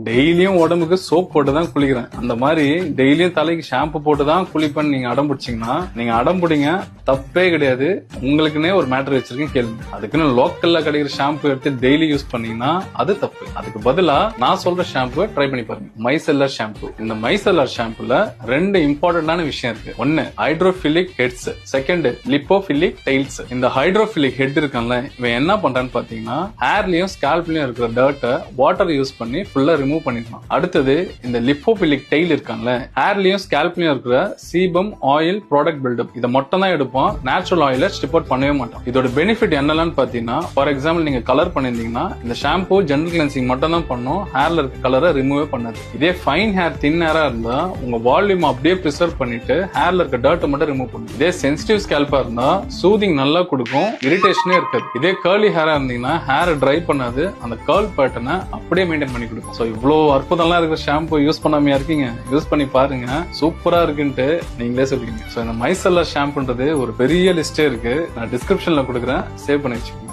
டெய்லியும் உடம்புக்கு சோப் போட்டு தான் குளிக்கிறேன். அந்த மாதிரி டெய்லியும் தலைக்கு ஷாம்பு போட்டு தான் குளிப்பேன்னு நீங்க அடம் பிடிச்சீங்கன்னா நீங்க அடம் பிடிங்க, தப்பே கிடையாது. உங்களுக்குன்னே ஒரு மேட்டர் வச்சிருக்கேன் கேளுங்க. அதுக்குன்னு லோக்கல்ல கிடைக்கிற ஷாம்பு எடுத்து டெய்லி யூஸ் பண்ணீங்கன்னா அது தப்பு. அதுக்கு பதிலா நான் சொல்ற ஷாம்பு ட்ரை பண்ணி பாருங்க. மைசெல்லர் ஷாம்பு. இந்த மைசெல்லர் ஷாம்புல ரெண்டு இம்பார்ட்டன்டான விஷயம் இருக்கு. ஒன்னு hydrophilic heads, second lipophilic tails. இந்த ஹைட்ரோஃபிலிக் ஹெட் இருக்கான்ல, இவன் என்ன பண்றான்னு பாத்தீங்கன்னா ஹேர்லயும் ஸ்கால்ப்லயும் இருக்கிற டர்ட்டை வாட்டர் யூஸ் பண்ணி ஃபுல்லா ரிமூவ் பண்ணிடலாம். அடுத்தது இந்த லிப்போபிலிக் டெய்ல் இருக்கான்ல, ஹேர்லயும் ஸ்கால்ப்லயும் இருக்கிற சீபம் ஆயில் ப்ராடக்ட் பில்டப் இதை மட்டும் தான் எடுப்போம். நேச்சுரல் ஆயில ஸ்ட்ரிப் அவுட் பண்ணவே மாட்டோம். இதோட பெனிஃபிட் என்னன்னு பாத்தீங்கன்னா, ஃபார் எக்ஸாம்பிள் நீங்க கலர் பண்ணிருந்தீங்கன்னா இந்த ஷாம்பு ஜெனரல் கிளென்சிங் மட்டும் தான் பண்ணும், ஹேர்ல இருக்க கலரை ரிமூவே பண்ணாது. இதே ஃபைன் ஹேர் தின் ஹேரா இருந்தா உங்க வால்யூம் அப்படியே பிரிசர்வ் பண்ணிட்டு ஹேர்ல இருக்க டர்ட்டை மட்டும் ரிமூவ் பண்ணும். இதே சென்சிட்டிவ் ஸ்கேல்பா இருந்தா சூதிங் நல்லா கொடுக்கும், இரிட்டேஷனே இருக்காது. இதே கர்லி ஹேரா இருந்தீங்கன்னா ஹேரை ட்ரை பண்ணாது, அந்த கர்ல் பேட்டர்னை அப்படியே மெயின்டைன் பண்ணி கொடுக்கும். ஸோ இவ்வளோ அற்புதம்லாம் இருக்கிற ஷாம்பு யூஸ் பண்ணாமையா இருக்கீங்க? யூஸ் பண்ணி பாருங்க, சூப்பரா இருக்குன்ட்டு நீங்களே சொல்லுவீங்க. ஸோ இந்த மைசெல்லர் ஷாம்புன்றது ஒரு பெரிய லிஸ்டே இருக்கு, நான் டிஸ்கிரிப்ஷன்ல கொடுக்குறேன், சேவ் பண்ணி வச்சுக்கோங்க.